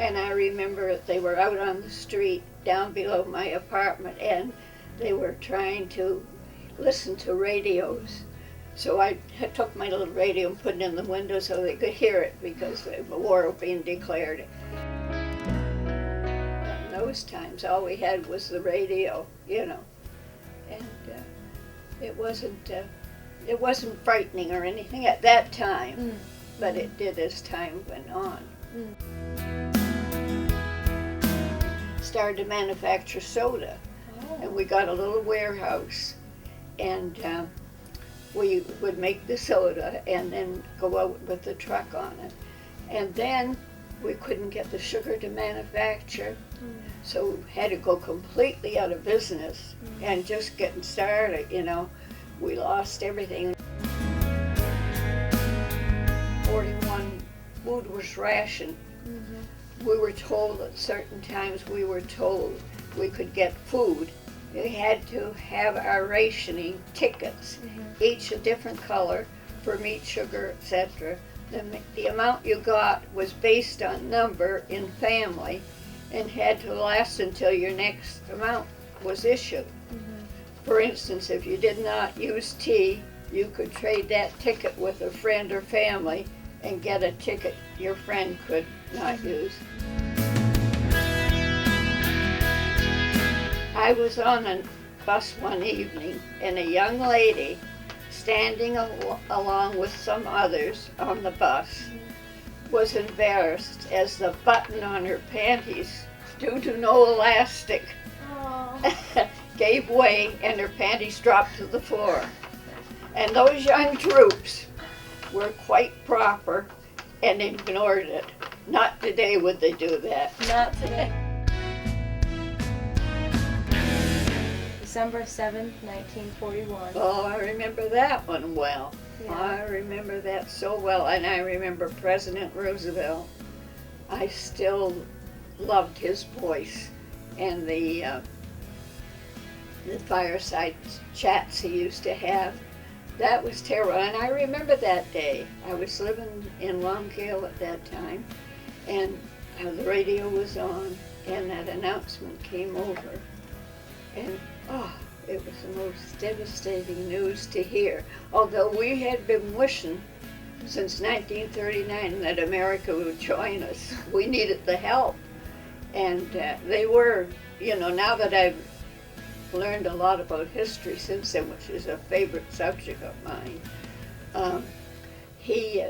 And I remember they were out on the street down below my apartment, and they were trying to listen to radios. So I took my little radio and put it in the window so they could hear it, because the war was being declared. In those times, all we had was the radio, you know, and it wasn't frightening or anything at that time, but it did as time went on. Started to manufacture soda, and we got a little warehouse, and we would make the soda and then go out with the truck on it. And then we couldn't get the sugar to manufacture, so we had to go completely out of business and just getting started, you know. We lost everything. 41, food was rationed. We were told at certain times, we could get food. We had to have our rationing tickets, each a different color for meat, sugar, etc. The amount you got was based on number in family and had to last until your next amount was issued. For instance, if you did not use tea, you could trade that ticket with a friend or family and get a ticket your friend could not use. I was on a bus one evening, and a young lady standing along with some others on the bus was embarrassed as the button on her panties, due to no elastic, gave way and her panties dropped to the floor. And those young troops were quite proper and ignored it. Not today would they do that. Not today. December 7th, 1941. Oh, I remember that one well. Yeah. I remember that so well, and I remember President Roosevelt. I still loved his voice and the fireside chats he used to have. That was terrible, and I remember that day. I was living in Longale at that time, and the radio was on, and that announcement came over, and it was the most devastating news to hear. Although we had been wishing since 1939 that America would join us. We needed the help, and they were, you know, now that I've learned a lot about history since then, which is a favorite subject of mine, he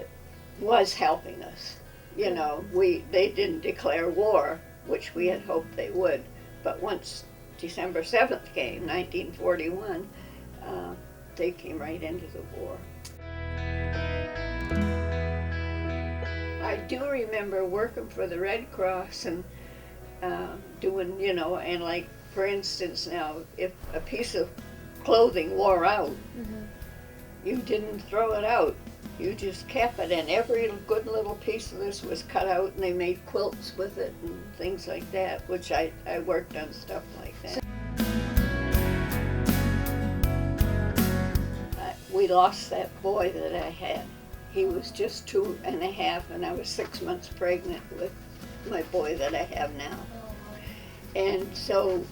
was helping us. You know, they didn't declare war, which we had hoped they would, but once December 7th came, 1941, they came right into the war. I do remember working for the Red Cross and doing, you know, and like, for instance, now, if a piece of clothing wore out, you didn't throw it out. You just kept it, and every good little piece of this was cut out, and they made quilts with it and things like that, which I worked on stuff like that. We lost that boy that I had. He was just 2.5, and I was 6 months pregnant with my boy that I have now. And so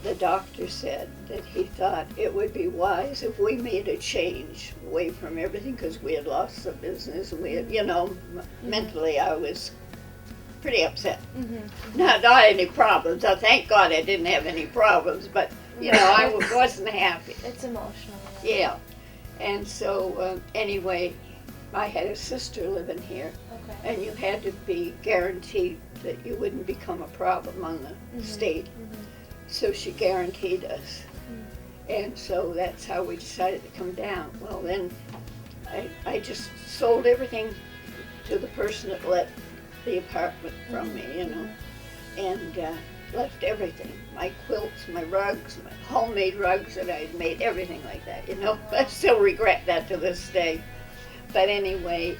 the doctor said that he thought it would be wise if we made a change away from everything, because we had lost the business, and we had, you know, mentally I was pretty upset. Not any problems. Thank God I didn't have any problems, but, you know, I wasn't happy. It's emotional. Yeah. And so, anyway, I had a sister living here, and you had to be guaranteed that you wouldn't become a problem on the state. So she guaranteed us. And so that's how we decided to come down. Well, then I just sold everything to the person that let the apartment from me, you know, and left everything. My quilts, my rugs, my homemade rugs that I had made, everything like that, you know. I still regret that to this day. But anyway,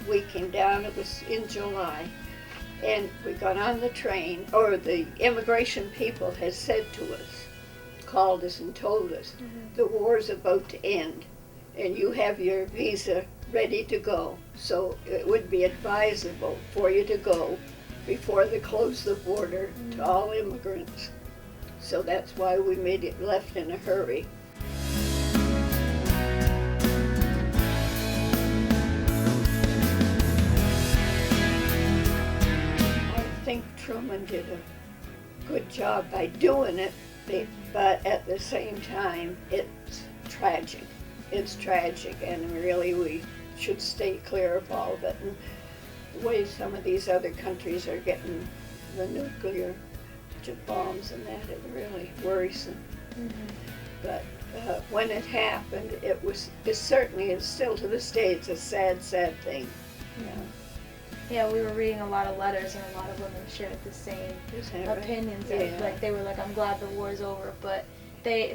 we came down, it was in July, and we got on the train, or the immigration people had said to us, called us and told us, the war's about to end, and you have your visa ready to go. So it would be advisable for you to go before they close the border to all immigrants. So that's why we made it left in a hurry. I think Truman did a good job by doing it, but at the same time, it's tragic. It's tragic, and really we should stay clear of all of it. And the way some of these other countries are getting the nuclear bombs and that, it's really worrisome. But when it happened, it certainly is still to this day, it's a sad, sad thing. Yeah, we were reading a lot of letters, and a lot of women shared the same opinions. Yeah. Like they were like, "I'm glad the war's over," but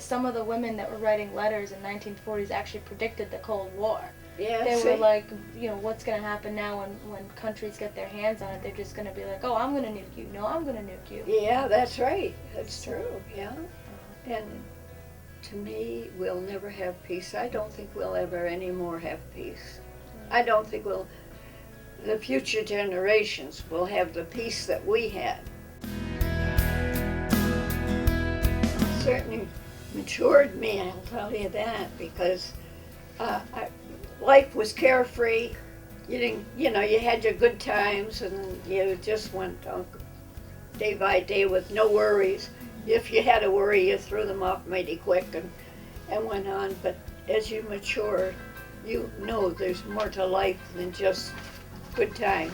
some of the women that were writing letters in 1940s actually predicted the Cold War. Yeah, they were like, what's going to happen now when countries get their hands on it? They're just going to be like, "Oh, I'm going to nuke you. No, I'm going to nuke you." Yeah, that's right. That's true. Yeah, and to me, we'll never have peace. I don't think we'll ever anymore have peace. I don't think the future generations will have the peace that we had. Certainly matured me, I'll tell you that, because life was carefree. You didn't, you had your good times, and you just went on day by day with no worries. If you had a worry, you threw them off mighty quick and went on. But as you mature, you know there's more to life than just good time.